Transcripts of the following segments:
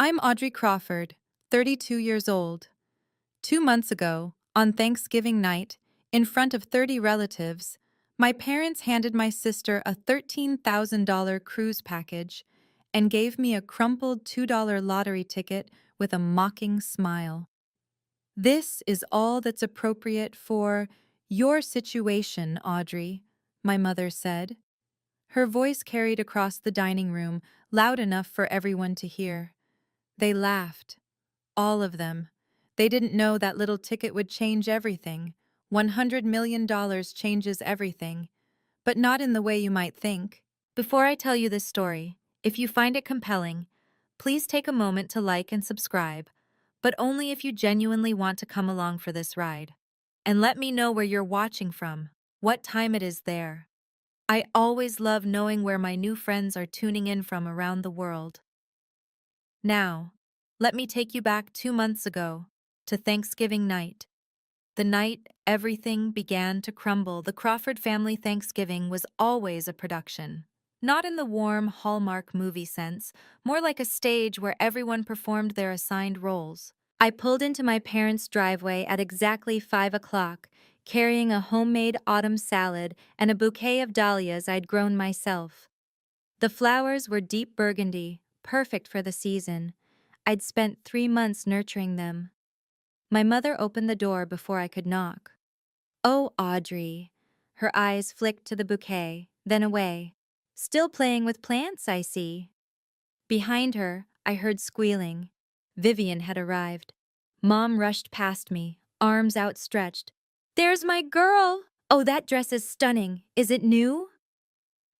I'm Audrey Crawford, 32 years old. 2 months ago, on Thanksgiving night, in front of 30 relatives, my parents handed my sister a $13,000 cruise package and gave me a crumpled $2 lottery ticket with a mocking smile. This is all that's appropriate for your situation, Audrey, my mother said. Her voice carried across the dining room, loud enough for everyone to hear. They laughed. All of them. They didn't know that little ticket would change everything. $100 million changes everything. But not in the way you might think. Before I tell you this story, if you find it compelling, please take a moment to like and subscribe, but only if you genuinely want to come along for this ride. And let me know where you're watching from, what time it is there. I always love knowing where my new friends are tuning in from around the world. Now, let me take you back 2 months ago, to Thanksgiving night. The night everything began to crumble. The Crawford family Thanksgiving was always a production. Not in the warm Hallmark movie sense, more like a stage where everyone performed their assigned roles. I pulled into my parents' driveway at exactly 5 o'clock, carrying a homemade autumn salad and a bouquet of dahlias I'd grown myself. The flowers were deep burgundy, perfect for the season. I'd spent 3 months nurturing them. My mother opened the door before I could knock. "Oh, Audrey." Her eyes flicked to the bouquet, then away. "Still playing with plants, I see." Behind her, I heard squealing. Vivian had arrived. Mom rushed past me, arms outstretched. "There's my girl! Oh, that dress is stunning. Is it new?"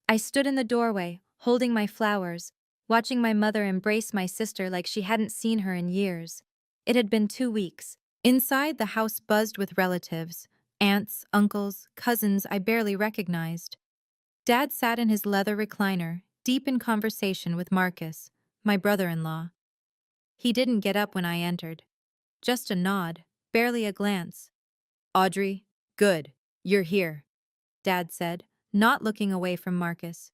I stood in the doorway, holding my flowers, watching my mother embrace my sister like she hadn't seen her in years. It had been 2 weeks. Inside, the house buzzed with relatives, aunts, uncles, cousins I barely recognized. Dad sat in his leather recliner, deep in conversation with Marcus, my brother-in-law. He didn't get up when I entered. Just a nod, barely a glance. "Audrey, good, you're here," Dad said, not looking away from Marcus.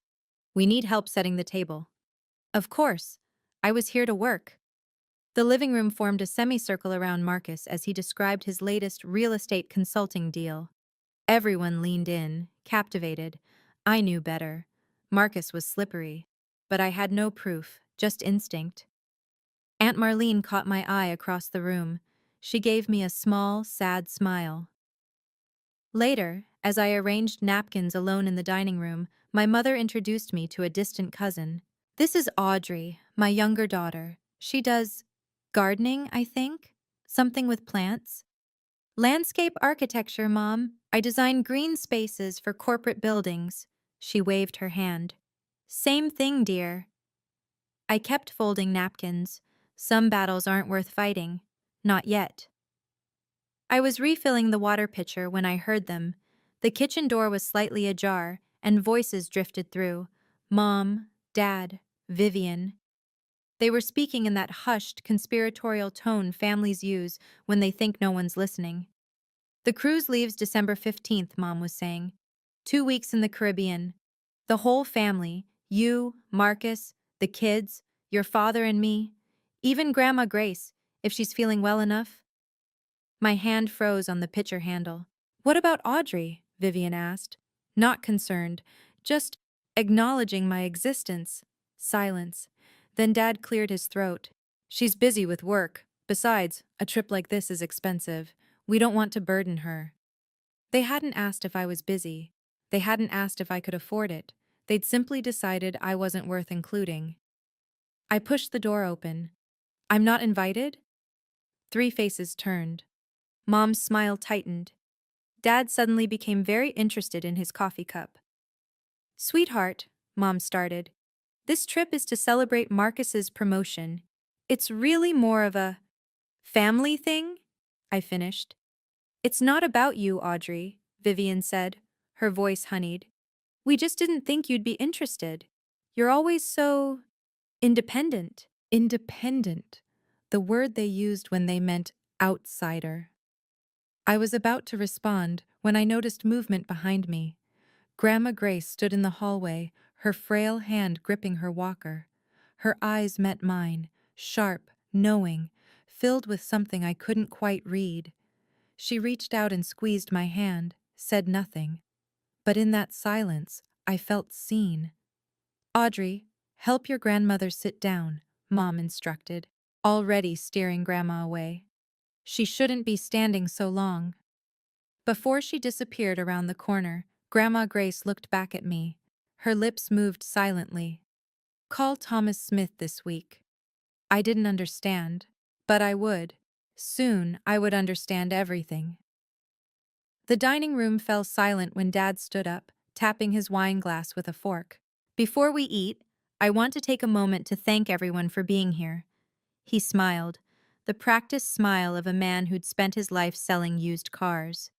"We need help setting the table." Of course, I was here to work. The living room formed a semicircle around Marcus as he described his latest real estate consulting deal. Everyone leaned in, captivated. I knew better. Marcus was slippery. But I had no proof, just instinct. Aunt Marlene caught my eye across the room. She gave me a small, sad smile. Later, as I arranged napkins alone in the dining room, my mother introduced me to a distant cousin. "This is Audrey, my younger daughter. She does gardening, I think? Something with plants?" "Landscape architecture, Mom. I design green spaces for corporate buildings." She waved her hand. "Same thing, dear." I kept folding napkins. Some battles aren't worth fighting. Not yet. I was refilling the water pitcher when I heard them. The kitchen door was slightly ajar, and voices drifted through. Mom, Dad, Vivian. They were speaking in that hushed, conspiratorial tone families use when they think no one's listening. "The cruise leaves December 15th, Mom was saying. 2 weeks in the Caribbean. The whole family, you, Marcus, the kids, your father and me, even Grandma Grace, if she's feeling well enough." My hand froze on the pitcher handle. "What about Audrey?" Vivian asked. Not concerned, just acknowledging my existence. Silence. Then Dad cleared his throat. "She's busy with work. Besides, a trip like this is expensive. We don't want to burden her." They hadn't asked if I was busy. They hadn't asked if I could afford it. They'd simply decided I wasn't worth including. I pushed the door open. "I'm not invited?" 3 faces turned. Mom's smile tightened. Dad suddenly became very interested in his coffee cup. "Sweetheart," Mom started, "this trip is to celebrate Marcus's promotion. It's really more of a family thing," I finished. "It's not about you, Audrey," Vivian said, her voice honeyed. "We just didn't think you'd be interested. You're always so independent." Independent, the word they used when they meant outsider. I was about to respond when I noticed movement behind me. Grandma Grace stood in the hallway, her frail hand gripping her walker. Her eyes met mine, sharp, knowing, filled with something I couldn't quite read. She reached out and squeezed my hand, said nothing. But in that silence, I felt seen. Audrey, help your grandmother sit down, Mom instructed, already steering Grandma away. She shouldn't be standing so long. Before she disappeared around the corner, Grandma Grace looked back at me. Her lips moved silently. Call Thomas Smith this week. I didn't understand, but I would. Soon I would understand everything. The dining room fell silent when Dad stood up, tapping his wine glass with a fork. Before we eat, I want to take a moment to thank everyone for being here. He smiled, the practiced smile of a man who'd spent his life selling used cars.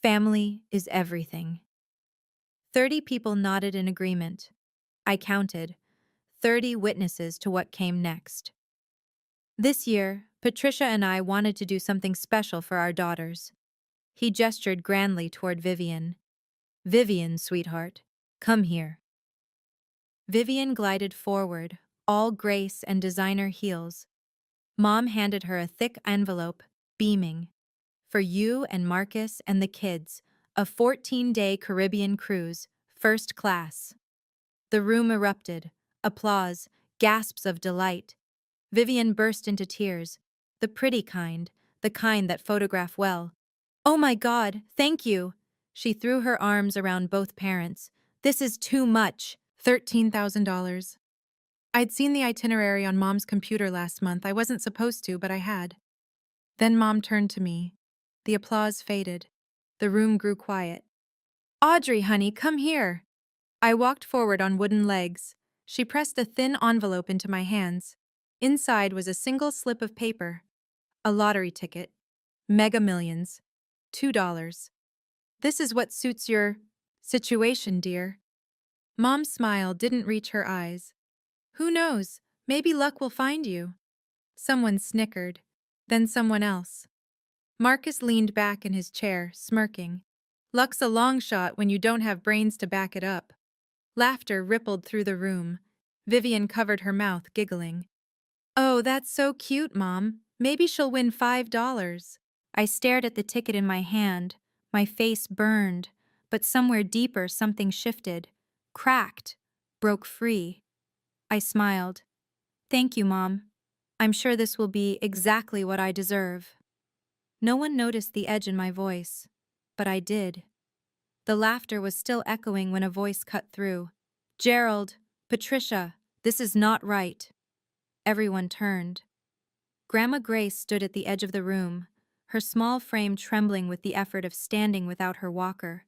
Family is everything. 30 people nodded in agreement. I counted. 30 witnesses to what came next. This year, Patricia and I wanted to do something special for our daughters. He gestured grandly toward Vivian. Vivian, sweetheart, come here. Vivian glided forward, all grace and designer heels. Mom handed her a thick envelope, beaming. For you and Marcus and the kids, a 14-day Caribbean cruise, first class. The room erupted. Applause, gasps of delight. Vivian burst into tears. The pretty kind, the kind that photograph well. Oh my God, thank you! She threw her arms around both parents. This is too much. $13,000. I'd seen the itinerary on Mom's computer last month. I wasn't supposed to, but I had. Then Mom turned to me. The applause faded. The room grew quiet. Audrey, honey, come here. I walked forward on wooden legs. She pressed a thin envelope into my hands. Inside was a single slip of paper. A lottery ticket. Mega Millions. $2. This is what suits your situation, dear. Mom's smile didn't reach her eyes. Who knows? Maybe luck will find you. Someone snickered. Then someone else. Marcus leaned back in his chair, smirking. Luck's a long shot when you don't have brains to back it up. Laughter rippled through the room. Vivian covered her mouth, giggling. Oh, that's so cute, Mom. Maybe she'll win $5. I stared at the ticket in my hand. My face burned, but somewhere deeper something shifted. Cracked. Broke free. I smiled. Thank you, Mom. I'm sure this will be exactly what I deserve. No one noticed the edge in my voice, but I did. The laughter was still echoing when a voice cut through. Gerald, Patricia, this is not right. Everyone turned. Grandma Grace stood at the edge of the room, her small frame trembling with the effort of standing without her walker.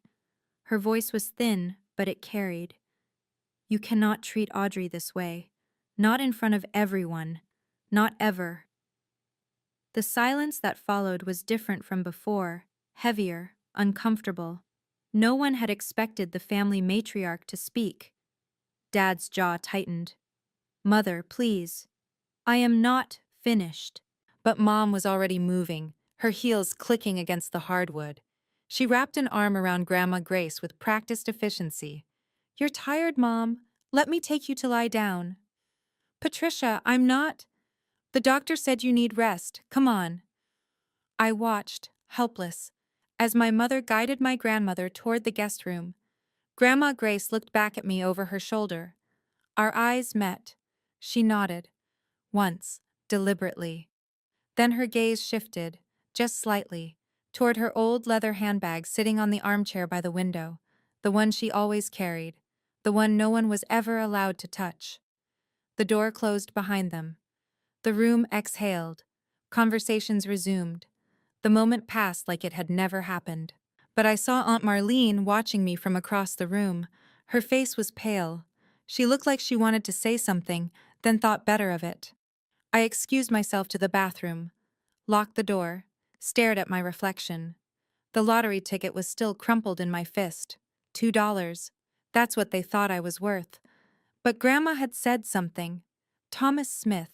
Her voice was thin, but it carried. You cannot treat Audrey this way. Not in front of everyone. Not ever. The silence that followed was different from before, heavier, uncomfortable. No one had expected the family matriarch to speak. Dad's jaw tightened. Mother, please. I am not finished. But Mom was already moving, her heels clicking against the hardwood. She wrapped an arm around Grandma Grace with practiced efficiency. You're tired, Mom. Let me take you to lie down. Patricia, I'm not. The doctor said you need rest. Come on. I watched, helpless, as my mother guided my grandmother toward the guest room. Grandma Grace looked back at me over her shoulder. Our eyes met. She nodded. Once, deliberately. Then her gaze shifted, just slightly, toward her old leather handbag sitting on the armchair by the window, the one she always carried, the one no one was ever allowed to touch. The door closed behind them. The room exhaled. Conversations resumed. The moment passed like it had never happened. But I saw Aunt Marlene watching me from across the room. Her face was pale. She looked like she wanted to say something, then thought better of it. I excused myself to the bathroom, locked the door, stared at my reflection. The lottery ticket was still crumpled in my fist. $2. That's what they thought I was worth. But Grandma had said something. Thomas Smith.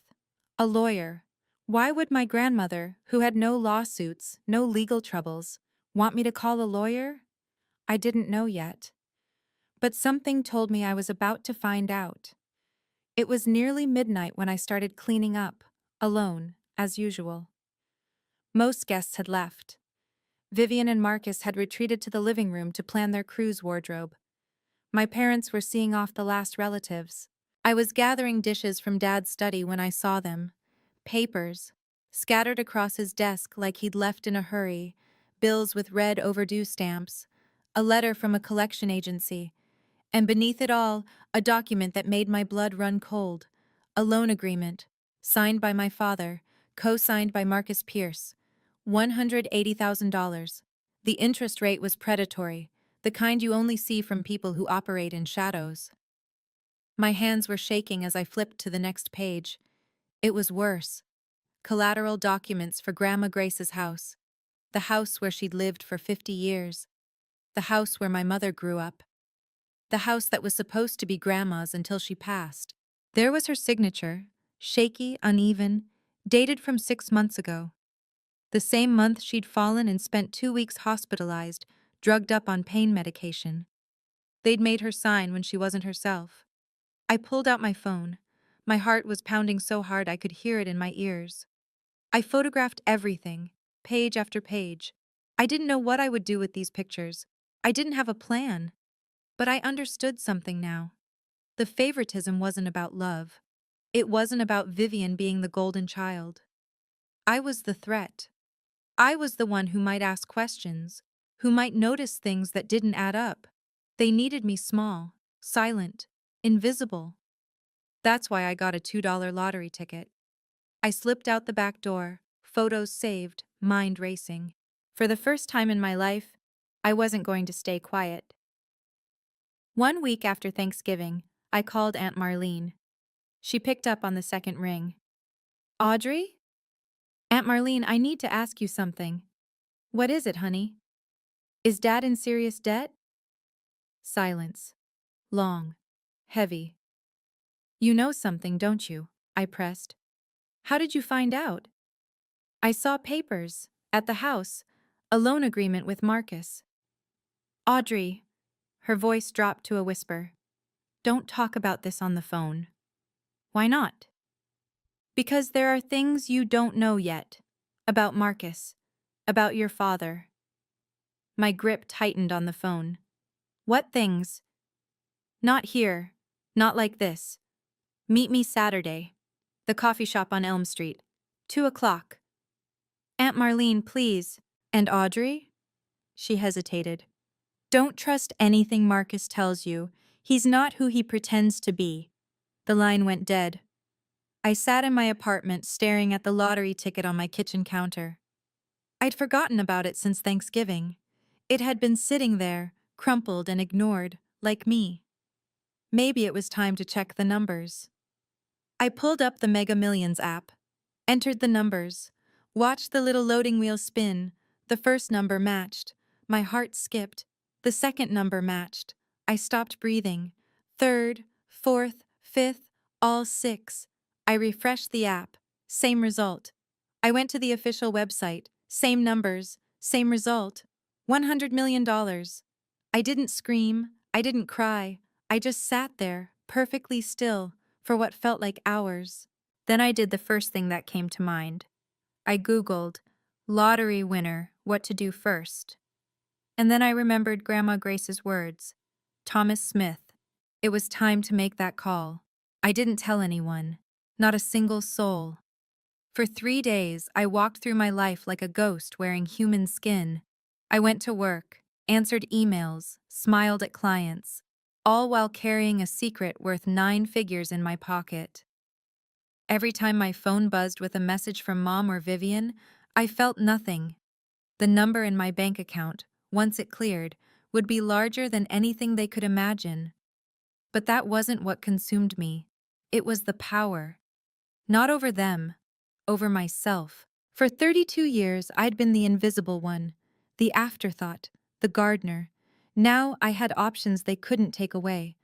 A lawyer. Why would my grandmother, who had no lawsuits, no legal troubles, want me to call a lawyer? I didn't know yet. But something told me I was about to find out. It was nearly midnight when I started cleaning up, alone, as usual. Most guests had left. Vivian and Marcus had retreated to the living room to plan their cruise wardrobe. My parents were seeing off the last relatives. I was gathering dishes from Dad's study when I saw them. Papers, scattered across his desk like he'd left in a hurry, bills with red overdue stamps, a letter from a collection agency, and beneath it all, a document that made my blood run cold. A loan agreement, signed by my father, co-signed by Marcus Pierce. $180,000. The interest rate was predatory, the kind you only see from people who operate in shadows. My hands were shaking as I flipped to the next page. It was worse. Collateral documents for Grandma Grace's house. The house where she'd lived for 50 years. The house where my mother grew up. The house that was supposed to be Grandma's until she passed. There was her signature, shaky, uneven, dated from 6 months ago. The same month she'd fallen and spent 2 weeks hospitalized, drugged up on pain medication. They'd made her sign when she wasn't herself. I pulled out my phone. My heart was pounding so hard I could hear it in my ears. I photographed everything, page after page. I didn't know what I would do with these pictures. I didn't have a plan. But I understood something now. The favoritism wasn't about love. It wasn't about Vivian being the golden child. I was the threat. I was the one who might ask questions, who might notice things that didn't add up. They needed me small, silent, invisible. That's why I got a $2 lottery ticket. I slipped out the back door, photos saved, mind racing. For the first time in my life, I wasn't going to stay quiet. 1 week after Thanksgiving, I called Aunt Marlene. She picked up on the second ring. Audrey? Aunt Marlene, I need to ask you something. What is it, honey? Is Dad in serious debt? Silence. Long. Heavy. You know something, don't you? I pressed. How did you find out? I saw papers, at the house, a loan agreement with Marcus. Audrey. Her voice dropped to a whisper. Don't talk about this on the phone. Why not? Because there are things you don't know yet. About Marcus. About your father. My grip tightened on the phone. What things? Not here. Not like this. Meet me Saturday. The coffee shop on Elm Street. 2 o'clock. Aunt Marlene, please. And Audrey? She hesitated. Don't trust anything Marcus tells you. He's not who he pretends to be. The line went dead. I sat in my apartment staring at the lottery ticket on my kitchen counter. I'd forgotten about it since Thanksgiving. It had been sitting there, crumpled and ignored, like me. Maybe it was time to check the numbers. I pulled up the Mega Millions app, entered the numbers, watched the little loading wheel spin. The first number matched. My heart skipped. The second number matched. I stopped breathing. Third, fourth, fifth, all 6. I refreshed the app. Same result. I went to the official website. Same numbers. Same result. $100 million. I didn't scream. I didn't cry. I just sat there, perfectly still, for what felt like hours. Then I did the first thing that came to mind. I Googled, lottery winner, what to do first. And then I remembered Grandma Grace's words. Thomas Smith. It was time to make that call. I didn't tell anyone. Not a single soul. For 3 days, I walked through my life like a ghost wearing human skin. I went to work, answered emails, smiled at clients, all while carrying a secret worth 9 figures in my pocket. Every time my phone buzzed with a message from Mom or Vivian, I felt nothing. The number in my bank account, once it cleared, would be larger than anything they could imagine. But that wasn't what consumed me. It was the power. Not over them, over myself. For 32 years, I'd been the invisible one, the afterthought, the gardener. Now I had options they couldn't take away.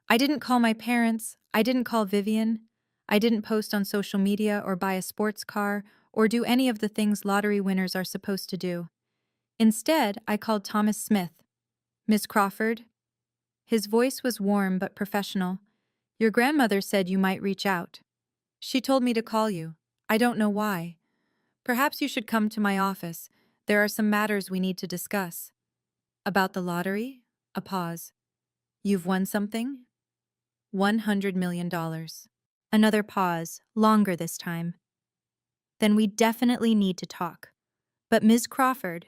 I didn't call my parents, I didn't call Vivian, I didn't post on social media or buy a sports car or do any of the things lottery winners are supposed to do. Instead, I called Thomas Smith. Miss Crawford? His voice was warm but professional. Your grandmother said you might reach out. She told me to call you. I don't know why. Perhaps you should come to my office. There are some matters we need to discuss. About the lottery? A pause. You've won something? $100 million. Another pause, longer this time. Then we definitely need to talk. But Ms. Crawford,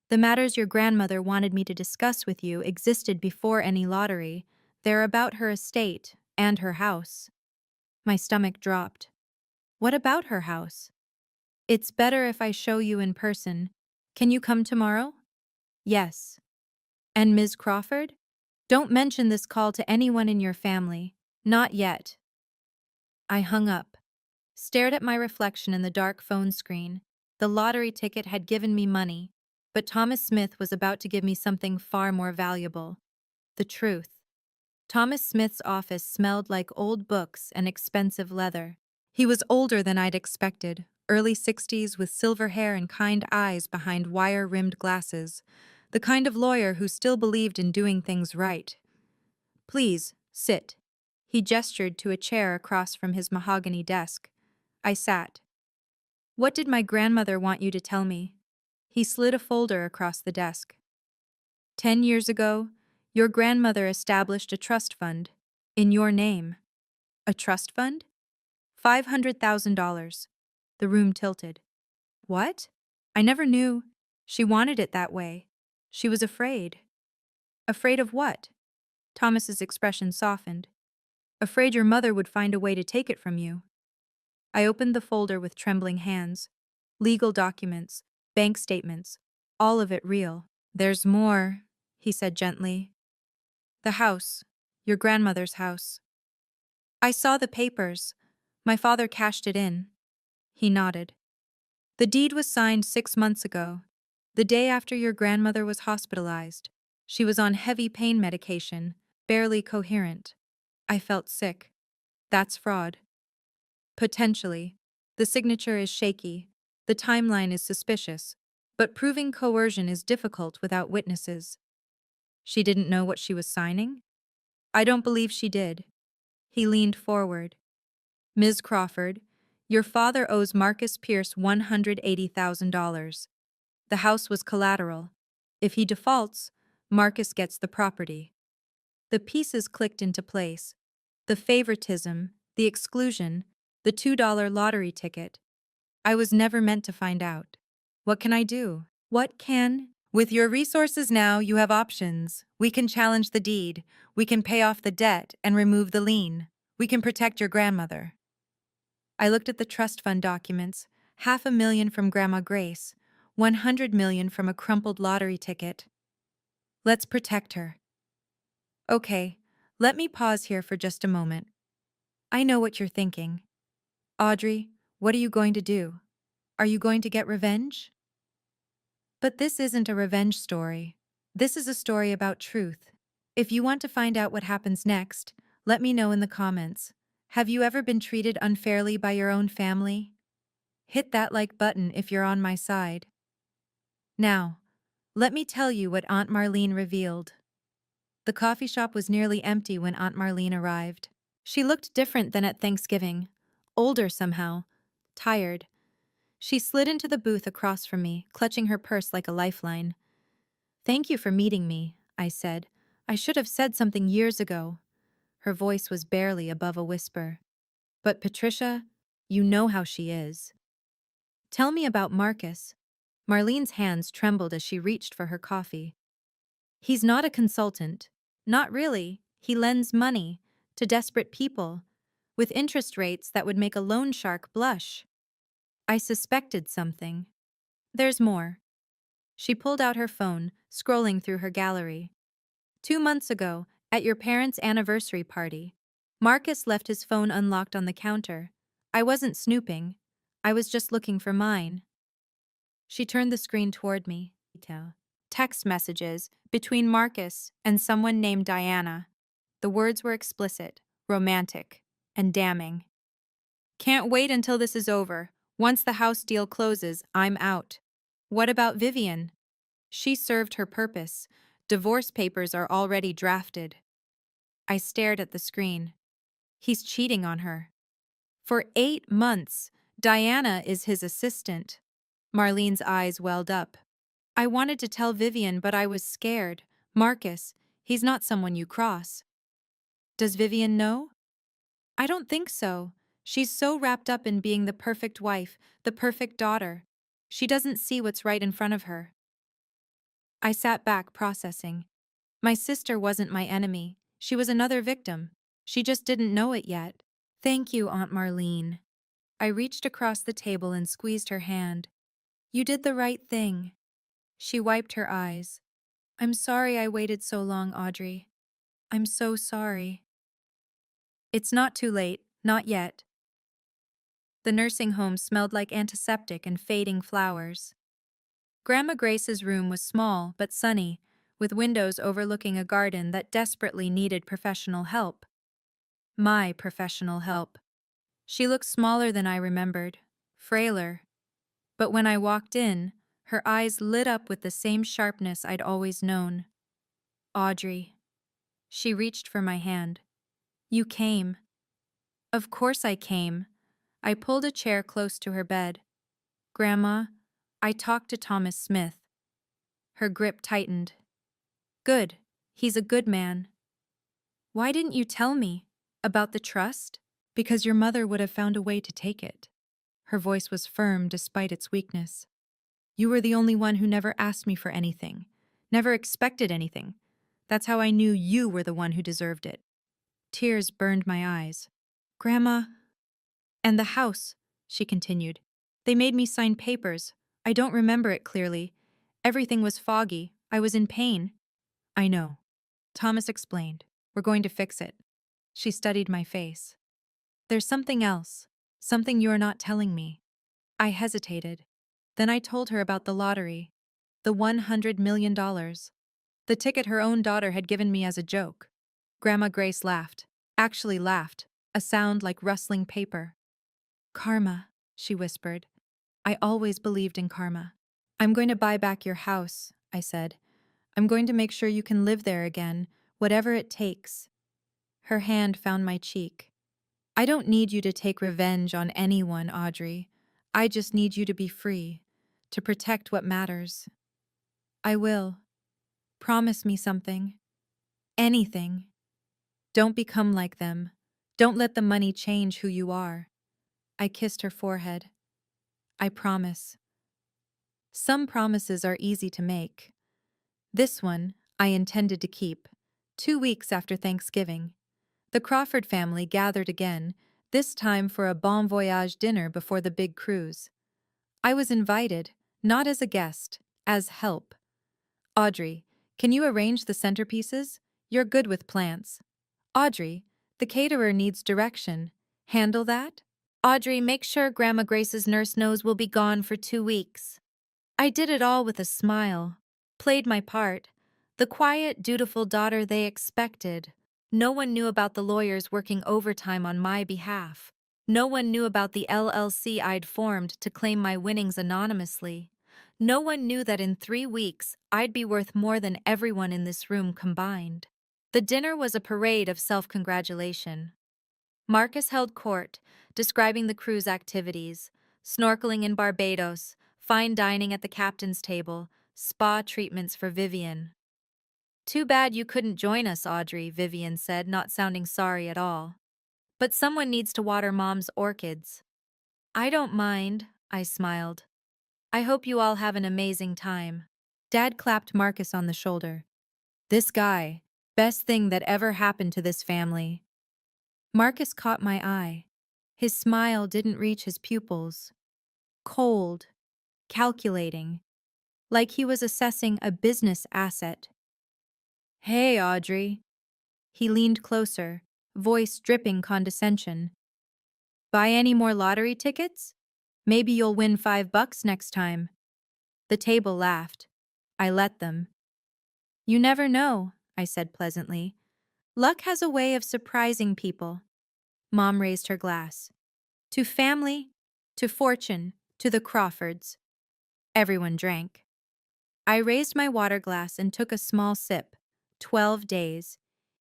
the matters your grandmother wanted me to discuss with you existed before any lottery. They're about her estate and her house. My stomach dropped. What about her house? It's better if I show you in person. Can you come tomorrow? Yes. And Ms. Crawford? Don't mention this call to anyone in your family. Not yet. I hung up, stared at my reflection in the dark phone screen. The lottery ticket had given me money, but Thomas Smith was about to give me something far more valuable. The truth. Thomas Smith's office smelled like old books and expensive leather. He was older than I'd expected, early 60s with silver hair and kind eyes behind wire-rimmed glasses, the kind of lawyer who still believed in doing things right. Please, sit. He gestured to a chair across from his mahogany desk. I sat. What did my grandmother want you to tell me? He slid a folder across the desk. 10 years ago, your grandmother established a trust fund. In your name. A trust fund? $500,000. The room tilted. What? I never knew. She wanted it that way. She was afraid. Afraid of what? Thomas's expression softened. Afraid your mother would find a way to take it from you. I opened the folder with trembling hands. Legal documents, bank statements, all of it real. There's more, he said gently. The house, your grandmother's house. I saw the papers. My father cashed it in. He nodded. The deed was signed 6 months ago, the day after your grandmother was hospitalized. She was on heavy pain medication, barely coherent. I felt sick. That's fraud. Potentially. The signature is shaky. The timeline is suspicious. But proving coercion is difficult without witnesses. She didn't know what she was signing? I don't believe she did. He leaned forward. Ms. Crawford, your father owes Marcus Pierce $180,000. The house was collateral. If he defaults, Marcus gets the property. The pieces clicked into place. The favoritism, the exclusion, the $2 lottery ticket. I was never meant to find out. What can I do? What can? With your resources now, you have options. We can challenge the deed. We can pay off the debt and remove the lien. We can protect your grandmother. I looked at the trust fund documents. $500,000 from Grandma Grace. $100 million from a crumpled lottery ticket. Let's protect her. Okay, let me pause here for just a moment. I know what you're thinking. Audrey, what are you going to do? Are you going to get revenge? But this isn't a revenge story. This is a story about truth. If you want to find out what happens next, let me know in the comments. Have you ever been treated unfairly by your own family? Hit that like button if you're on my side. Now, let me tell you what Aunt Marlene revealed. The coffee shop was nearly empty when Aunt Marlene arrived. She looked different than at Thanksgiving. Older somehow. Tired. She slid into the booth across from me, clutching her purse like a lifeline. Thank you for meeting me, I said. I should have said something years ago. Her voice was barely above a whisper. But Patricia, you know how she is. Tell me about Marcus. Marlene's hands trembled as she reached for her coffee. He's not a consultant. Not really. He lends money to desperate people with interest rates that would make a loan shark blush. I suspected something. There's more. She pulled out her phone, scrolling through her gallery. 2 months ago, at your parents' anniversary party, Marcus left his phone unlocked on the counter. I wasn't snooping. I was just looking for mine. She turned the screen toward me. Text messages between Marcus and someone named Diana. The words were explicit, romantic, and damning. Can't wait until this is over. Once the house deal closes, I'm out. What about Vivian? She served her purpose. Divorce papers are already drafted. I stared at the screen. He's cheating on her. For 8 months, Diana is his assistant. Marlene's eyes welled up. I wanted to tell Vivian, but I was scared. Marcus, he's not someone you cross. Does Vivian know? I don't think so. She's so wrapped up in being the perfect wife, the perfect daughter. She doesn't see what's right in front of her. I sat back, processing. My sister wasn't my enemy. She was another victim. She just didn't know it yet. Thank you, Aunt Marlene. I reached across the table and squeezed her hand. You did the right thing. She wiped her eyes. I'm sorry I waited so long, Audrey. I'm so sorry. It's not too late, not yet. The nursing home smelled like antiseptic and fading flowers. Grandma Grace's room was small but sunny, with windows overlooking a garden that desperately needed professional help. My professional help. She looked smaller than I remembered, frailer. But when I walked in, her eyes lit up with the same sharpness I'd always known. Audrey. She reached for my hand. You came. Of course I came. I pulled a chair close to her bed. Grandma, I talked to Thomas Smith. Her grip tightened. Good. He's a good man. Why didn't you tell me? About the trust? Because your mother would have found a way to take it. Her voice was firm despite its weakness. You were the only one who never asked me for anything, never expected anything. That's how I knew you were the one who deserved it. Tears burned my eyes. Grandma. And the house, she continued. They made me sign papers. I don't remember it clearly. Everything was foggy. I was in pain. I know. Thomas explained. We're going to fix it. She studied my face. There's something else. Something you're not telling me. I hesitated. Then I told her about the lottery. The $100 million. The ticket her own daughter had given me as a joke. Grandma Grace laughed. Actually laughed. A sound like rustling paper. Karma, she whispered. I always believed in karma. I'm going to buy back your house, I said. I'm going to make sure you can live there again, whatever it takes. Her hand found my cheek. I don't need you to take revenge on anyone, Audrey. I just need you to be free, to protect what matters. I will. Promise me something. Anything. Don't become like them. Don't let the money change who you are. I kissed her forehead. I promise. Some promises are easy to make. This one I intended to keep. 2 weeks after Thanksgiving. The Crawford family gathered again, this time for a bon voyage dinner before the big cruise. I was invited, not as a guest, as help. Audrey, can you arrange the centerpieces? You're good with plants. Audrey, the caterer needs direction. Handle that? Audrey, make sure Grandma Grace's nurse knows we'll be gone for 2 weeks. I did it all with a smile. Played my part. The quiet, dutiful daughter they expected. No one knew about the lawyers working overtime on my behalf. No one knew about the LLC I'd formed to claim my winnings anonymously. No one knew that in 3 weeks, I'd be worth more than everyone in this room combined. The dinner was a parade of self-congratulation. Marcus held court, describing the cruise activities, snorkeling in Barbados, fine dining at the captain's table, spa treatments for Vivian. Too bad you couldn't join us, Audrey, Vivian said, not sounding sorry at all. But someone needs to water Mom's orchids. I don't mind, I smiled. I hope you all have an amazing time. Dad clapped Marcus on the shoulder. This guy, best thing that ever happened to this family. Marcus caught my eye. His smile didn't reach his pupils. Cold, calculating, like he was assessing a business asset. Hey, Audrey. He leaned closer, voice dripping condescension. Buy any more lottery tickets? Maybe you'll win $5 next time. The table laughed. I let them. You never know, I said pleasantly. Luck has a way of surprising people. Mom raised her glass. To family, to fortune, to the Crawfords. Everyone drank. I raised my water glass and took a small sip. 12 days.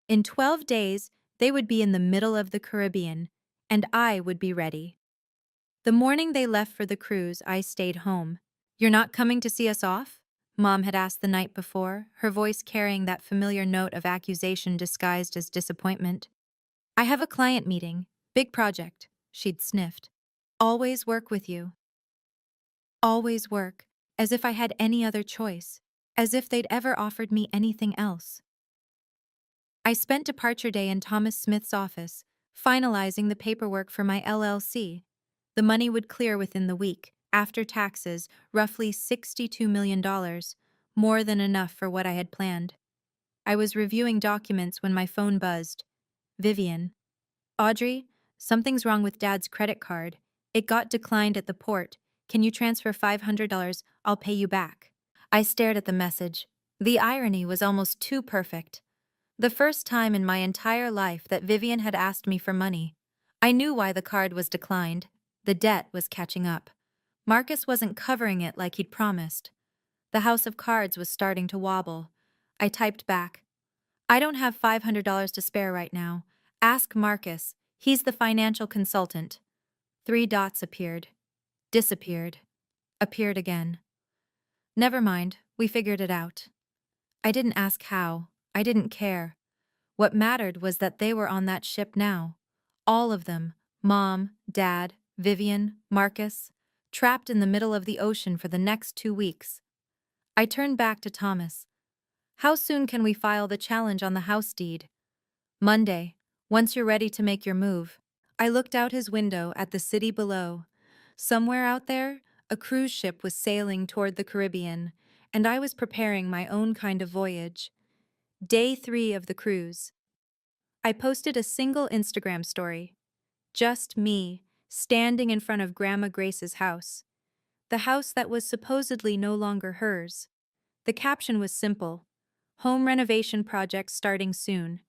In 12 days, They would be in the middle of the Caribbean, and I would be ready. The morning they left for the cruise, I stayed home. "You're not coming to see us off?" Mom had asked the night before, her voice carrying that familiar note of accusation disguised as disappointment. "I have a client meeting. Big project," she'd sniffed. "Always work with you." Always work, as if I had any other choice, as if they'd ever offered me anything else. I spent departure day in Thomas Smith's office, finalizing the paperwork for my LLC. The money would clear within the week, after taxes, roughly $62 million, more than enough for what I had planned. I was reviewing documents when my phone buzzed. "Vivian." "Audrey, something's wrong with Dad's credit card. It got declined at the port. Can you transfer $500? I'll pay you back." I stared at the message. The irony was almost too perfect. The first time in my entire life that Vivian had asked me for money. I knew why the card was declined. The debt was catching up. Marcus wasn't covering it like he'd promised. The house of cards was starting to wobble. I typed back, "I don't have $500 to spare right now. Ask Marcus. He's the financial consultant." 3 dots appeared. Disappeared. Appeared again. Never mind, we figured it out. I didn't ask how. I didn't care. What mattered was that they were on that ship now. All of them. Mom, Dad, Vivian, Marcus. Trapped in the middle of the ocean for the next 2 weeks. I turned back to Thomas. "How soon can we file the challenge on the house deed?" "Monday, once you're ready to make your move." I looked out his window at the city below. Somewhere out there, a cruise ship was sailing toward the Caribbean, and I was preparing my own kind of voyage. Day 3 of the cruise. I posted a single Instagram story. Just me, standing in front of Grandma Grace's house. The house that was supposedly no longer hers. The caption was simple: "Home renovation project starting soon."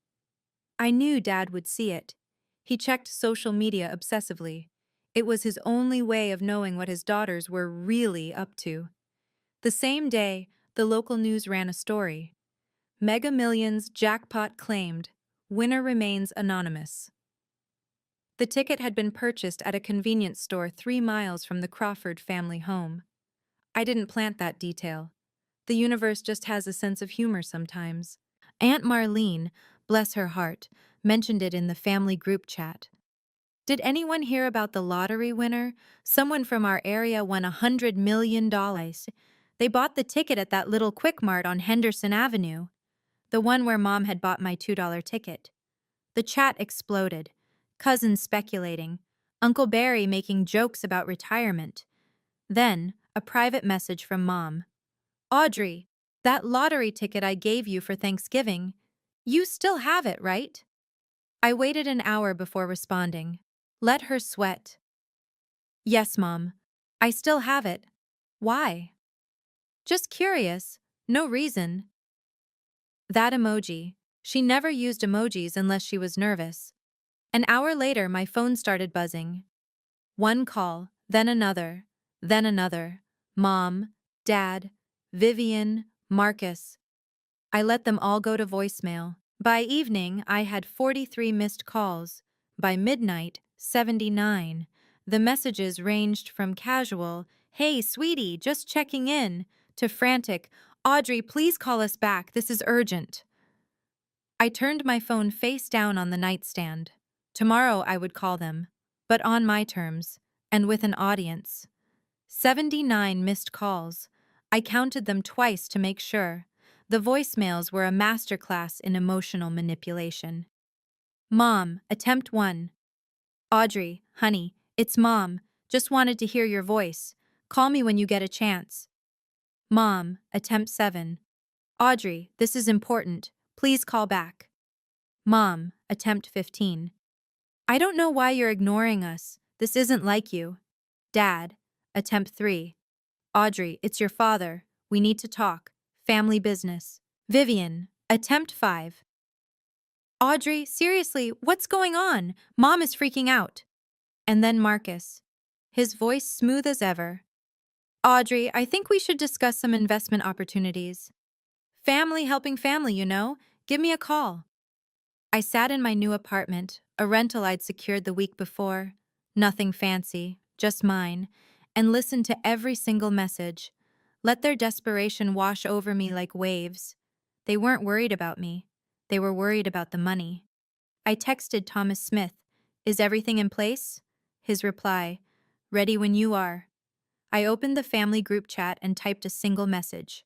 I knew Dad would see it. He checked social media obsessively. It was his only way of knowing what his daughters were really up to. The same day, the local news ran a story. Mega Millions jackpot claimed. Winner remains anonymous. The ticket had been purchased at a convenience store 3 miles from the Crawford family home. I didn't plant that detail. The universe just has a sense of humor sometimes. Aunt Marlene, bless her heart, mentioned it in the family group chat. "Did anyone hear about the lottery winner? Someone from our area won $100 million. They bought the ticket at that little Quick Mart on Henderson Avenue. The one where Mom had bought my $2 ticket." The chat exploded. Cousins speculating. Uncle Barry making jokes about retirement. Then, a private message from Mom. "Audrey, that lottery ticket I gave you for Thanksgiving, you still have it, right?" I waited an hour before responding. Let her sweat. "Yes, Mom. I still have it. Why?" "Just curious. No reason." That emoji. She never used emojis unless she was nervous. An hour later, my phone started buzzing. One call, then another, then another. Mom, Dad, Vivian, Marcus. I let them all go to voicemail. By evening, I had 43 missed calls. By midnight, 79. The messages ranged from casual, "Hey, sweetie, just checking in," to frantic, "Audrey, please call us back, this is urgent." I turned my phone face down on the nightstand. Tomorrow I would call them, but on my terms, and with an audience. 79 missed calls. I counted them twice to make sure. The voicemails were a masterclass in emotional manipulation. "Mom, attempt 1. Audrey, honey, it's Mom. Just wanted to hear your voice. Call me when you get a chance." "Mom, attempt 7. Audrey, this is important. Please call back." "Mom, attempt 15. I don't know why you're ignoring us. This isn't like you." "Dad, attempt 3. Audrey, it's your father. We need to talk. Family business." "Vivian, attempt 5. Audrey, seriously, what's going on? Mom is freaking out." And then Marcus, his voice smooth as ever. "Audrey, I think we should discuss some investment opportunities. Family helping family, you know. Give me a call." I sat in my new apartment, a rental I'd secured the week before. Nothing fancy, just mine, and listened to every single message. Let their desperation wash over me like waves. They weren't worried about me. They were worried about the money. I texted Thomas Smith, "Is everything in place?" His reply, "Ready when you are." I opened the family group chat and typed a single message.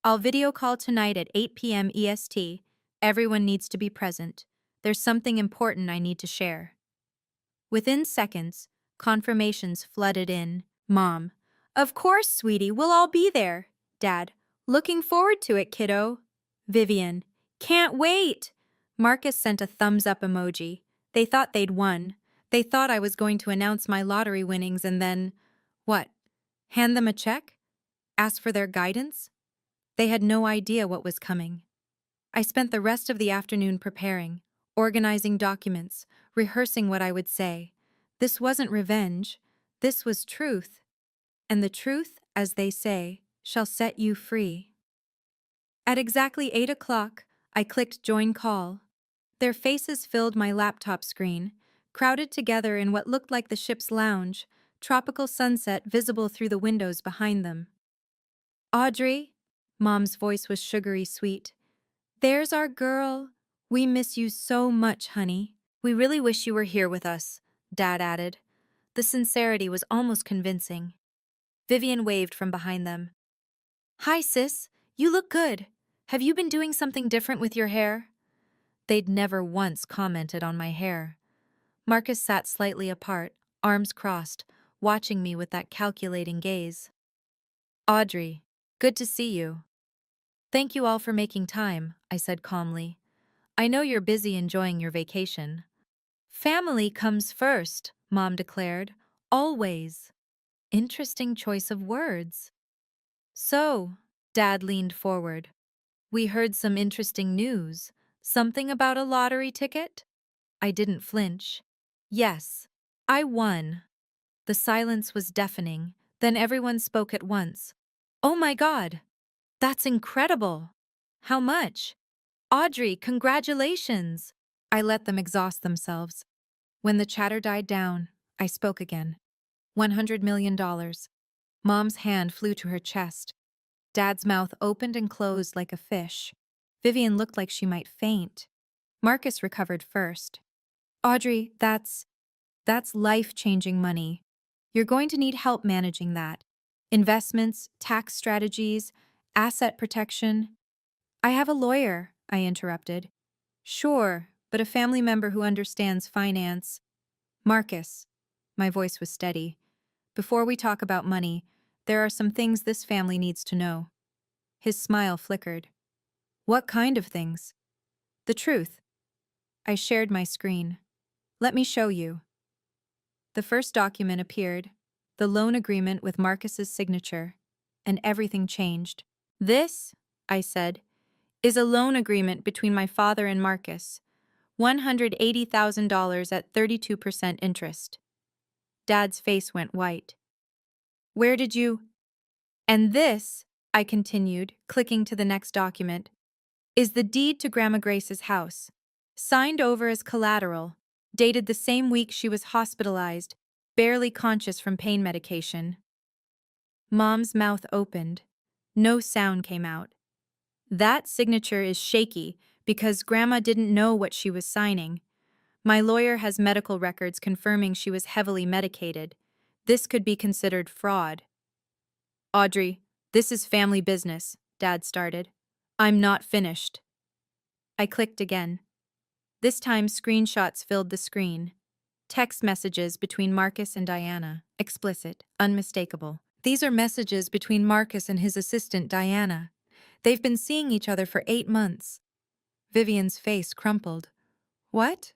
"I'll video call tonight at 8 p.m. EST. Everyone needs to be present. There's something important I need to share." Within seconds, confirmations flooded in. Mom, "Of course, sweetie, we'll all be there." Dad, "Looking forward to it, kiddo." Vivian, "Can't wait." Marcus sent a thumbs up emoji. They thought they'd won. They thought I was going to announce my lottery winnings and then, what? Hand them a check? Ask for their guidance? They had no idea what was coming. I spent the rest of the afternoon preparing, organizing documents, rehearsing what I would say. This wasn't revenge. This was truth. And the truth, as they say, shall set you free. At exactly 8 o'clock, I clicked join call. Their faces filled my laptop screen, crowded together in what looked like the ship's lounge, tropical sunset visible through the windows behind them. "Audrey," Mom's voice was sugary sweet. "There's our girl. We miss you so much, honey." "We really wish you were here with us," Dad added. The sincerity was almost convincing. Vivian waved from behind them. "Hi, sis. You look good. Have you been doing something different with your hair?" They'd never once commented on my hair. Marcus sat slightly apart, arms crossed, watching me with that calculating gaze. "Audrey, good to see you." "Thank you all for making time," I said calmly. "I know you're busy enjoying your vacation." "Family comes first," Mom declared. "Always." Interesting choice of words. "So," Dad leaned forward, "we heard some interesting news. Something about a lottery ticket?" I didn't flinch. "Yes, I won." The silence was deafening, then everyone spoke at once. "Oh my God! That's incredible! How much?" "Audrey, congratulations!" I let them exhaust themselves. When the chatter died down, I spoke again. $100 million. Mom's hand flew to her chest. Dad's mouth opened and closed like a fish. Vivian looked like she might faint. Marcus recovered first. "Audrey, that's life-changing money. You're going to need help managing that. Investments, tax strategies, asset protection." "I have a lawyer," I interrupted. "Sure, but a family member who understands finance." "Marcus," my voice was steady, "before we talk about money, there are some things this family needs to know." His smile flickered. "What kind of things?" "The truth." I shared my screen. "Let me show you." The first document appeared, the loan agreement with Marcus's signature, and everything changed. "This," I said, "is a loan agreement between my father and Marcus. $180,000 at 32% interest." Dad's face went white. "Where did you—" "And this," I continued, clicking to the next document, "is the deed to Grandma Grace's house. Signed over as collateral, dated the same week she was hospitalized, barely conscious from pain medication." Mom's mouth opened. No sound came out. "That signature is shaky because Grandma didn't know what she was signing. My lawyer has medical records confirming she was heavily medicated. This could be considered fraud." "Audrey, this is family business," Dad started. "I'm not finished." I clicked again. This time screenshots filled the screen. Text messages between Marcus and Diana, explicit, unmistakable. These are messages between Marcus and his assistant Diana. They've been seeing each other for 8 months. Vivian's face crumpled. "What?"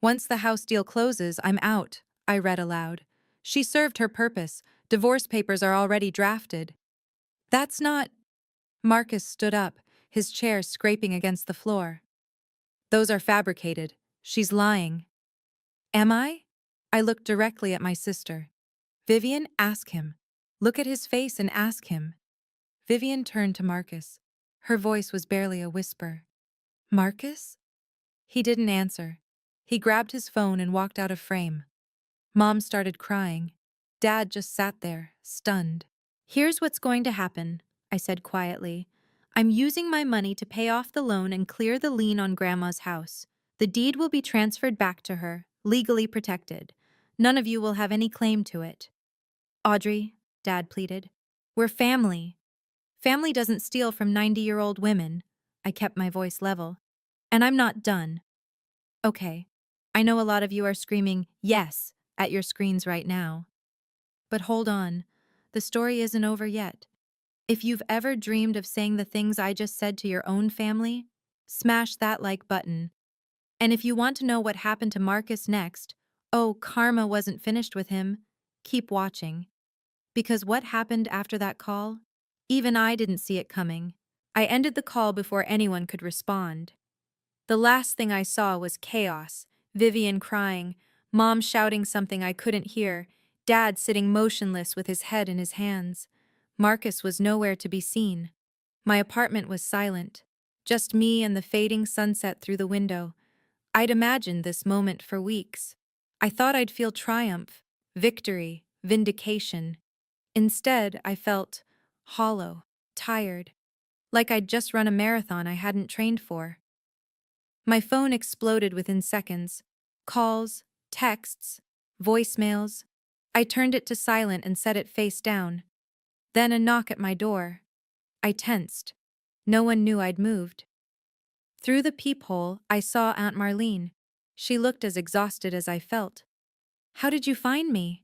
"Once the house deal closes, I'm out," I read aloud. "She served her purpose. Divorce papers are already drafted." "That's not—" Marcus stood up, his chair scraping against the floor. "Those are fabricated. She's lying." "Am I?" I looked directly at my sister. "Vivian, ask him. Look at his face and ask him." Vivian turned to Marcus. Her voice was barely a whisper. "Marcus?" He didn't answer. He grabbed his phone and walked out of frame. Mom started crying. Dad just sat there, stunned. "Here's what's going to happen," I said quietly. "I'm using my money to pay off the loan and clear the lien on Grandma's house. The deed will be transferred back to her, legally protected. None of you will have any claim to it." "Audrey," Dad pleaded, "we're family. Family doesn't steal from 90-year-old women." I kept my voice level. "And I'm not done." "Okay. I know a lot of you are screaming, 'Yes,' at your screens right now. But hold on. The story isn't over yet. If you've ever dreamed of saying the things I just said to your own family, smash that like button. And if you want to know what happened to Marcus next, oh, karma wasn't finished with him, keep watching. Because what happened after that call? Even I didn't see it coming. I ended the call before anyone could respond. The last thing I saw was chaos. Vivian crying, Mom shouting something I couldn't hear, Dad sitting motionless with his head in his hands. Marcus was nowhere to be seen. My apartment was silent. Just me and the fading sunset through the window. I'd imagined this moment for weeks. I thought I'd feel triumph, victory, vindication. Instead, I felt hollow, tired, like I'd just run a marathon I hadn't trained for. My phone exploded within seconds. Calls, texts, voicemails. I turned it to silent and set it face down. Then a knock at my door. I tensed. No one knew I'd moved. Through the peephole, I saw Aunt Marlene. She looked as exhausted as I felt. "How did you find me?"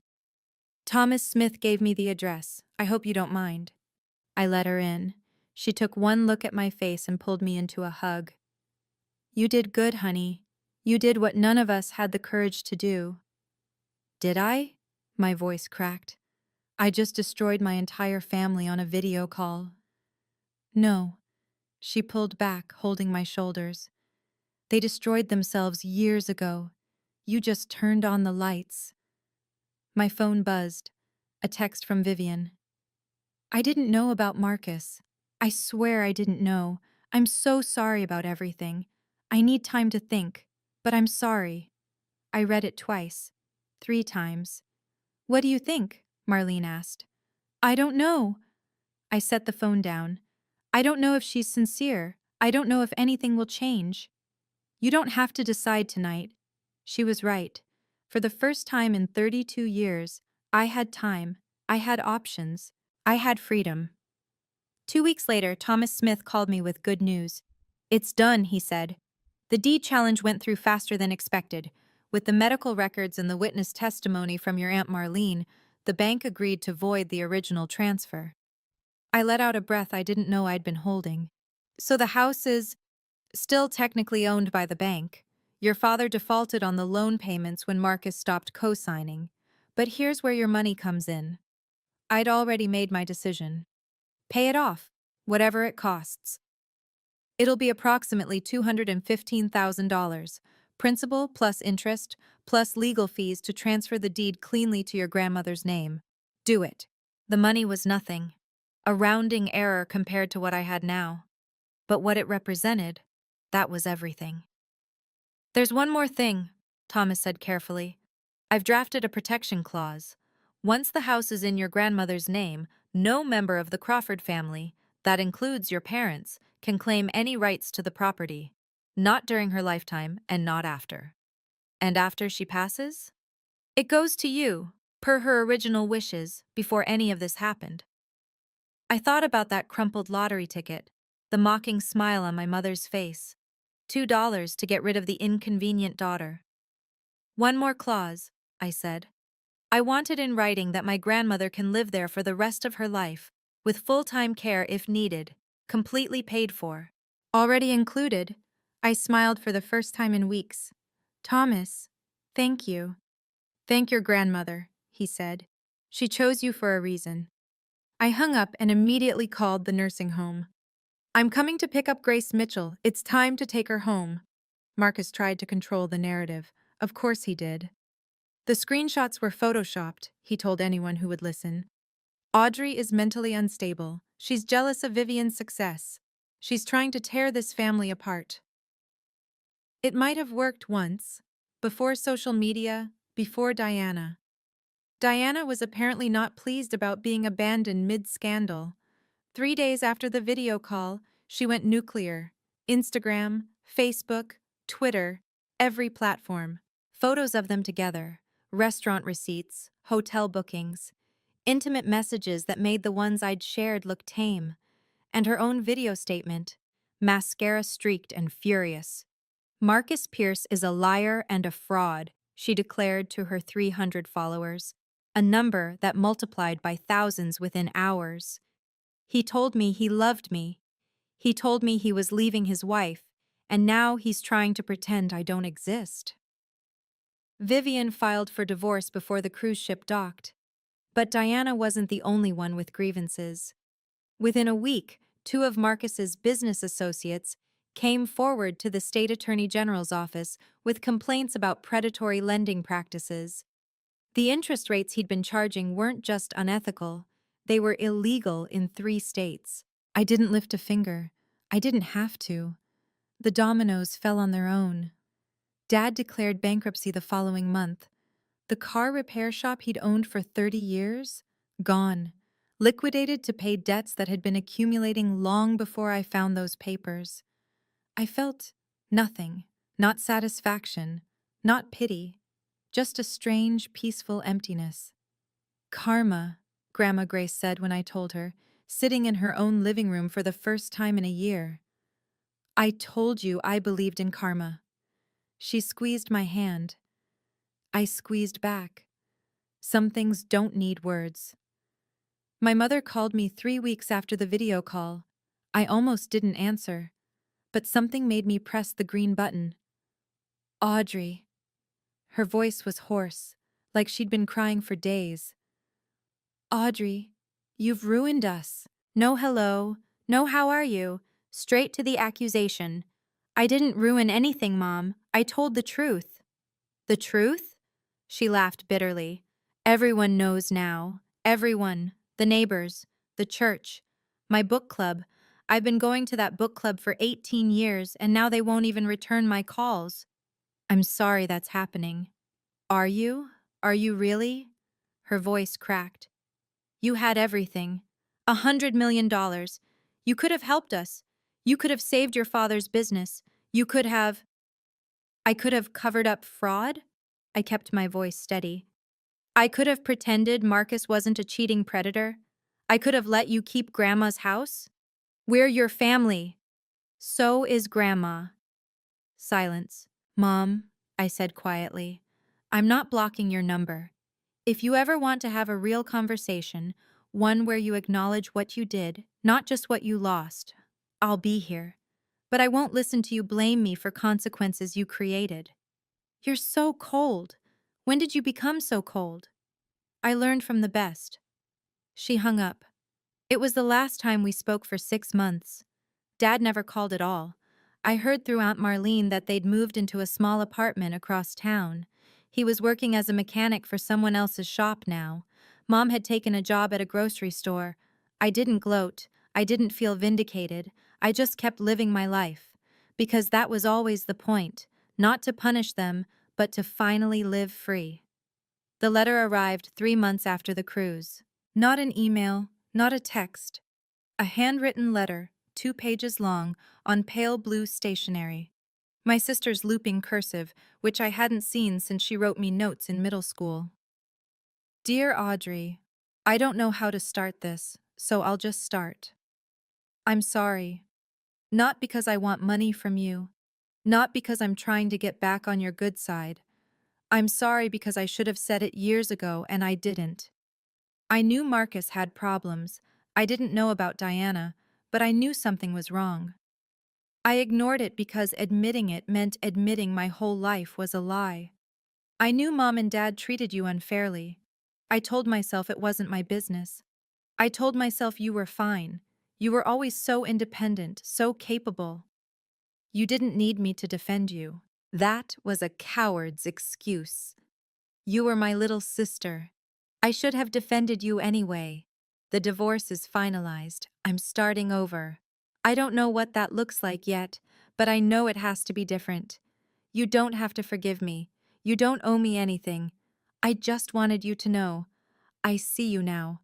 "Thomas Smith gave me the address. I hope you don't mind." I let her in. She took one look at my face and pulled me into a hug. "You did good, honey. You did what none of us had the courage to do." "Did I?" My voice cracked. "I just destroyed my entire family on a video call." "No." She pulled back, holding my shoulders. "They destroyed themselves years ago. You just turned on the lights." My phone buzzed. A text from Vivian. "I didn't know about Marcus. I swear I didn't know. I'm so sorry about everything. I need time to think, but I'm sorry." I read it twice, 3 times. "What do you think?" Marlene asked. "I don't know." I set the phone down. "I don't know if she's sincere. I don't know if anything will change." "You don't have to decide tonight." She was right. For the first time in 32 years, I had time. I had options. I had freedom. 2 weeks later, Thomas Smith called me with good news. "It's done," he said. "The deed challenge went through faster than expected. With the medical records and the witness testimony from your Aunt Marlene, the bank agreed to void the original transfer." I let out a breath I didn't know I'd been holding. "So the house is still technically owned by the bank. Your father defaulted on the loan payments when Marcus stopped co-signing. But here's where your money comes in." I'd already made my decision. "Pay it off, whatever it costs. It'll be approximately $215,000, principal plus interest, plus legal fees to transfer the deed cleanly to your grandmother's name. Do it." The money was nothing. A rounding error compared to what I had now. But what it represented, that was everything. "There's one more thing," Thomas said carefully. "I've drafted a protection clause. Once the house is in your grandmother's name, no member of the Crawford family, that includes your parents, can claim any rights to the property. Not during her lifetime and not after. And after she passes? It goes to you, per her original wishes, before any of this happened." I thought about that crumpled lottery ticket, the mocking smile on my mother's face. $2 to get rid of the inconvenient daughter. "One more clause," I said. "I want it in writing that my grandmother can live there for the rest of her life, with full-time care if needed, completely paid for." "Already included." I smiled for the first time in weeks. "Thomas, thank you." "Thank your grandmother," he said. "She chose you for a reason." I hung up and immediately called the nursing home. "I'm coming to pick up Grace Mitchell. It's time to take her home." Marcus tried to control the narrative. Of course he did. "The screenshots were photoshopped," he told anyone who would listen. "Audrey is mentally unstable. She's jealous of Vivian's success. She's trying to tear this family apart." It might have worked once, before social media, before Diana. Diana was apparently not pleased about being abandoned mid-scandal. 3 days after the video call, she went nuclear. Instagram, Facebook, Twitter, every platform. Photos of them together, restaurant receipts, hotel bookings, intimate messages that made the ones I'd shared look tame, and her own video statement, mascara streaked and furious. Marcus Pierce is a liar and a fraud, she declared to her 300 followers, a number that multiplied by thousands within hours. He told me he loved me. He told me he was leaving his wife, and now he's trying to pretend I don't exist. Vivian filed for divorce before the cruise ship docked. But Diana wasn't the only one with grievances. Within a week, two of Marcus's business associates came forward to the state attorney general's office with complaints about predatory lending practices. The interest rates he'd been charging weren't just unethical, they were illegal in 3 states. I didn't lift a finger. I didn't have to. The dominoes fell on their own. Dad declared bankruptcy the following month. The car repair shop he'd owned for 30 years? Gone. Liquidated to pay debts that had been accumulating long before I found those papers. I felt nothing, not satisfaction, not pity, just a strange, peaceful emptiness. Karma, Grandma Grace said when I told her, sitting in her own living room for the first time in a year. I told you I believed in karma. She squeezed my hand. I squeezed back. Some things don't need words. My mother called me 3 weeks after the video call. I almost didn't answer, but something made me press the green button. Audrey. Her voice was hoarse, like she'd been crying for days. Audrey, you've ruined us. No hello, no how are you, straight to the accusation. I didn't ruin anything, Mom. I told the truth. The truth? She laughed bitterly. Everyone knows now. Everyone. The neighbors. The church. My book club. I've been going to that book club for 18 years, and now they won't even return my calls. I'm sorry that's happening. Are you? Are you really? Her voice cracked. You had everything. $100 million. You could have helped us. You could have saved your father's business. You could have... I could have covered up fraud? I kept my voice steady. I could have pretended Marcus wasn't a cheating predator. I could have let you keep Grandma's house. We're your family. So is Grandma. Silence. Mom, I said quietly, I'm not blocking your number. If you ever want to have a real conversation, one where you acknowledge what you did, not just what you lost, I'll be here. But I won't listen to you blame me for consequences you created. You're so cold. When did you become so cold? I learned from the best. She hung up. It was the last time we spoke for 6 months. Dad never called at all. I heard through Aunt Marlene that they'd moved into a small apartment across town. He was working as a mechanic for someone else's shop now. Mom had taken a job at a grocery store. I didn't gloat. I didn't feel vindicated. I just kept living my life. Because that was always the point. Not to punish them, but to finally live free. The letter arrived 3 months after the cruise. Not an email, not a text. A handwritten letter, 2 pages long, on pale blue stationery. My sister's looping cursive, which I hadn't seen since she wrote me notes in middle school. Dear Audrey, I don't know how to start this, so I'll just start. I'm sorry. Not because I want money from you. Not because I'm trying to get back on your good side. I'm sorry because I should have said it years ago and I didn't. I knew Marcus had problems. I didn't know about Diana, but I knew something was wrong. I ignored it because admitting it meant admitting my whole life was a lie. I knew Mom and Dad treated you unfairly. I told myself it wasn't my business. I told myself you were fine. You were always so independent, so capable. You didn't need me to defend you. That was a coward's excuse. You were my little sister. I should have defended you anyway. The divorce is finalized. I'm starting over. I don't know what that looks like yet, but I know it has to be different. You don't have to forgive me. You don't owe me anything. I just wanted you to know. I see you now.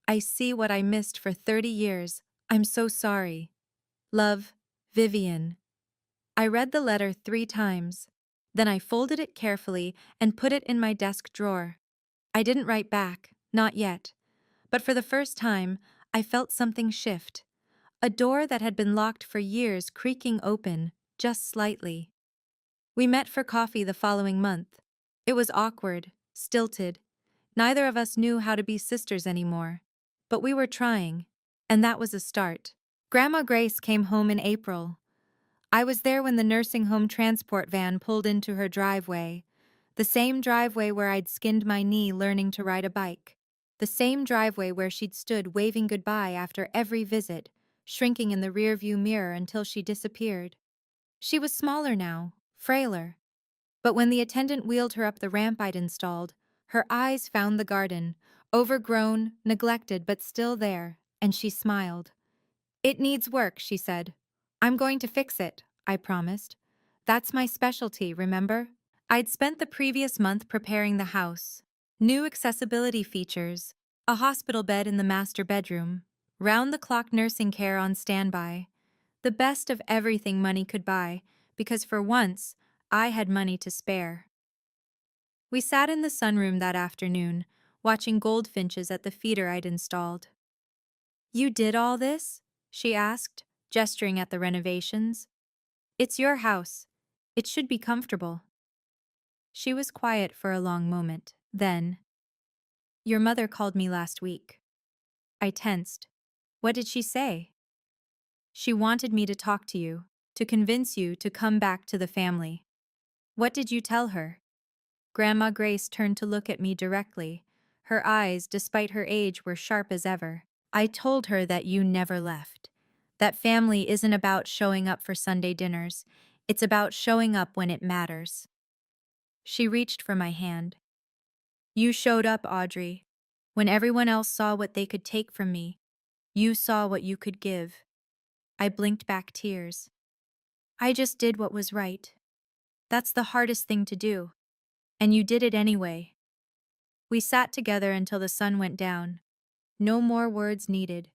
I see what I missed for 30 years. I'm so sorry. Love, Vivian. I read the letter 3 times. Then I folded it carefully and put it in my desk drawer. I didn't write back, not yet. But for the first time, I felt something shift. A door that had been locked for years creaking open, just slightly. We met for coffee the following month. It was awkward, stilted. Neither of us knew how to be sisters anymore. But we were trying, and that was a start. Grandma Grace came home in April. I was there when the nursing home transport van pulled into her driveway. The same driveway where I'd skinned my knee learning to ride a bike. The same driveway where she'd stood waving goodbye after every visit, shrinking in the rearview mirror until she disappeared. She was smaller now, frailer. But when the attendant wheeled her up the ramp I'd installed, her eyes found the garden, overgrown, neglected but still there, and she smiled. "It needs work," she said. "I'm going to fix it," I promised. "That's my specialty, remember?" I'd spent the previous month preparing the house. New accessibility features, a hospital bed in the master bedroom, round-the-clock nursing care on standby. The best of everything money could buy, because for once, I had money to spare. We sat in the sunroom that afternoon, watching goldfinches at the feeder I'd installed. "You did all this?" she asked, gesturing at the renovations. "It's your house. It should be comfortable." She was quiet for a long moment. Then, "Your mother called me last week." I tensed. "What did she say?" "She wanted me to talk to you, to convince you to come back to the family." "What did you tell her?" Grandma Grace turned to look at me directly. Her eyes, despite her age, were sharp as ever. "I told her that you never left. That family isn't about showing up for Sunday dinners. It's about showing up when it matters." She reached for my hand. "You showed up, Audrey. When everyone else saw what they could take from me, you saw what you could give." I blinked back tears. "I just did what was right. That's the hardest thing to do. And you did it anyway." We sat together until the sun went down. No more words needed.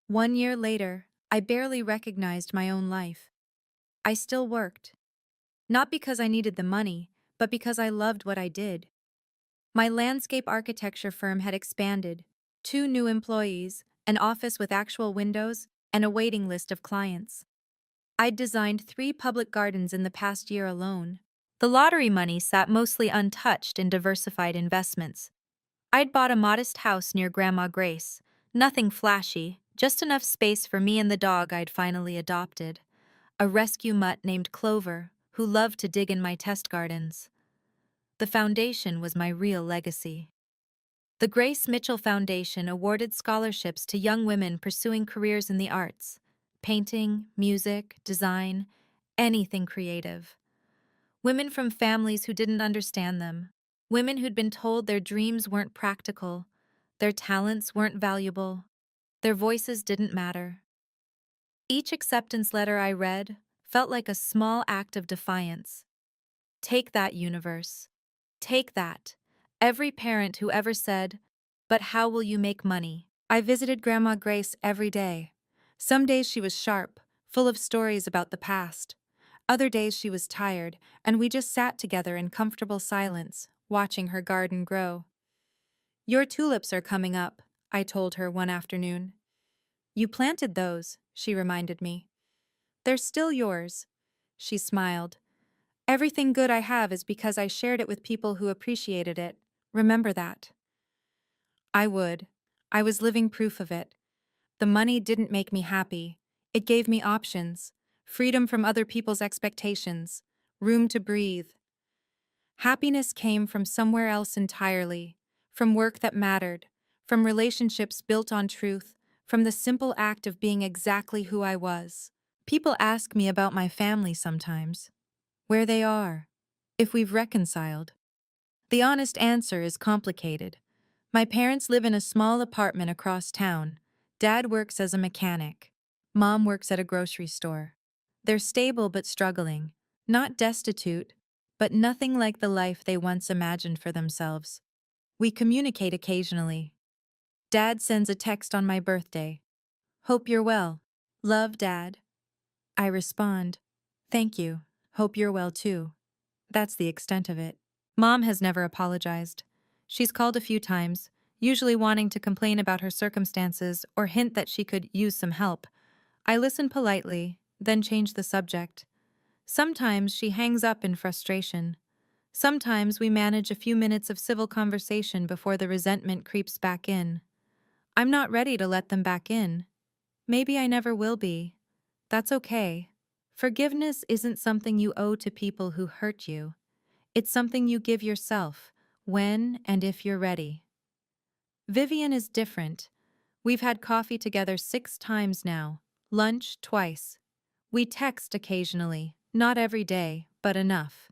1 year later, I barely recognized my own life. I still worked. Not because I needed the money, but because I loved what I did. My landscape architecture firm had expanded. 2 new employees, an office with actual windows, and a waiting list of clients. I'd designed 3 public gardens in the past year alone. The lottery money sat mostly untouched in diversified investments. I'd bought a modest house near Grandma Grace. Nothing flashy, just enough space for me and the dog I'd finally adopted. A rescue mutt named Clover, who loved to dig in my test gardens. The foundation was my real legacy. The Grace Mitchell Foundation awarded scholarships to young women pursuing careers in the arts: painting, music, design, anything creative. Women from families who didn't understand them. Women who'd been told their dreams weren't practical, their talents weren't valuable, their voices didn't matter. Each acceptance letter I read felt like a small act of defiance. Take that, universe. Take that. Every parent who ever said, "But how will you make money?" I visited Grandma Grace every day. Some days she was sharp, full of stories about the past. Other days she was tired, and we just sat together in comfortable silence, watching her garden grow. "Your tulips are coming up," I told her one afternoon. "You planted those," she reminded me. "They're still yours." She smiled. "Everything good I have is because I shared it with people who appreciated it. Remember that." I would. I was living proof of it. The money didn't make me happy. It gave me options, freedom from other people's expectations, room to breathe. Happiness came from somewhere else entirely, from work that mattered, from relationships built on truth, from the simple act of being exactly who I was. People ask me about my family sometimes, where they are, if we've reconciled. The honest answer is complicated. My parents live in a small apartment across town. Dad works as a mechanic. Mom works at a grocery store. They're stable but struggling. Not destitute, but nothing like the life they once imagined for themselves. We communicate occasionally. Dad sends a text on my birthday. Hope you're well. Love, Dad. I respond, thank you. Hope you're well too. That's the extent of it. Mom has never apologized. She's called a few times, usually wanting to complain about her circumstances or hint that she could use some help. I listen politely, then change the subject. Sometimes she hangs up in frustration. Sometimes we manage a few minutes of civil conversation before the resentment creeps back in. I'm not ready to let them back in. Maybe I never will be. That's okay. Forgiveness isn't something you owe to people who hurt you. It's something you give yourself, when and if you're ready. Vivian is different. We've had coffee together 6 times now, lunch twice. We text occasionally, not every day, but enough.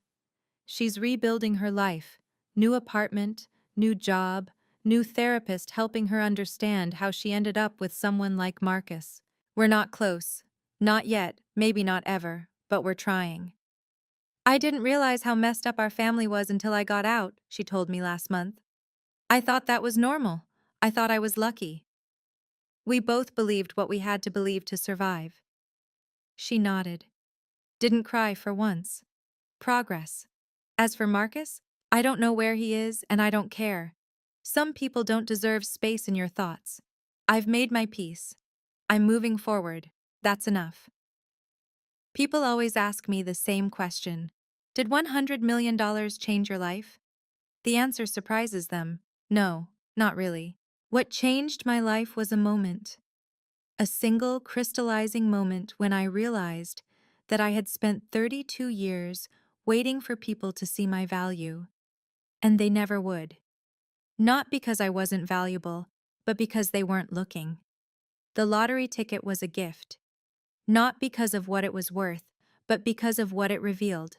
She's rebuilding her life, new apartment, new job, new therapist helping her understand how she ended up with someone like Marcus. We're not close. Not yet, maybe not ever, but we're trying. I didn't realize how messed up our family was until I got out, she told me last month. I thought that was normal. I thought I was lucky. We both believed what we had to believe to survive. She nodded. Didn't cry for once. Progress. As for Marcus, I don't know where he is and I don't care. Some people don't deserve space in your thoughts. I've made my peace. I'm moving forward. That's enough. People always ask me the same question. Did $100 million change your life? The answer surprises them. No, not really. What changed my life was a moment. A single crystallizing moment when I realized that I had spent 32 years waiting for people to see my value. And they never would. Not because I wasn't valuable, but because they weren't looking. The lottery ticket was a gift. Not because of what it was worth, but because of what it revealed.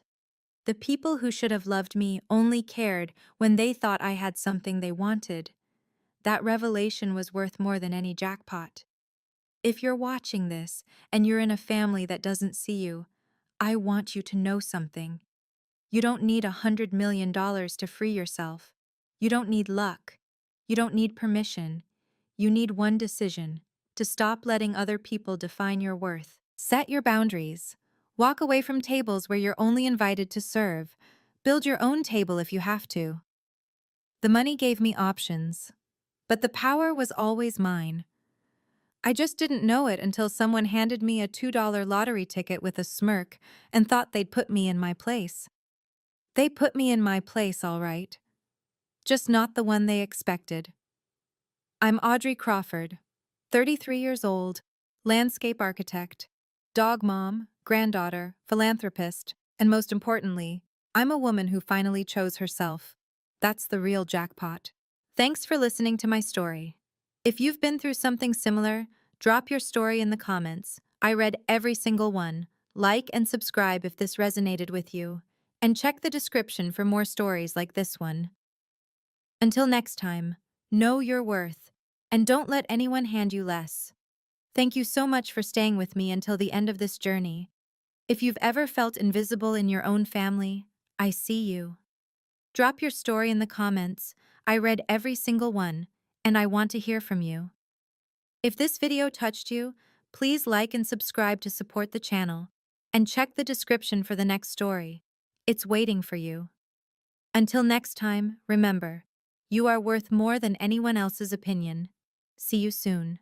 The people who should have loved me only cared when they thought I had something they wanted. That revelation was worth more than any jackpot. If you're watching this and you're in a family that doesn't see you, I want you to know something. You don't need $100 million to free yourself. You don't need luck. You don't need permission. You need one decision: to stop letting other people define your worth. Set your boundaries. Walk away from tables where you're only invited to serve. Build your own table if you have to. The money gave me options, but the power was always mine. I just didn't know it until someone handed me a $2 lottery ticket with a smirk and thought they'd put me in my place. They put me in my place, all right. Just not the one they expected. I'm Audrey Crawford, 33 years old, landscape architect, dog mom, granddaughter, philanthropist, and most importantly, I'm a woman who finally chose herself. That's the real jackpot. Thanks for listening to my story. If you've been through something similar, drop your story in the comments. I read every single one. Like and subscribe if this resonated with you. And check the description for more stories like this one. Until next time, know your worth, and don't let anyone hand you less. Thank you so much for staying with me until the end of this journey. If you've ever felt invisible in your own family, I see you. Drop your story in the comments. I read every single one, and I want to hear from you. If this video touched you, please like and subscribe to support the channel, and check the description for the next story. It's waiting for you. Until next time, remember, you are worth more than anyone else's opinion. See you soon.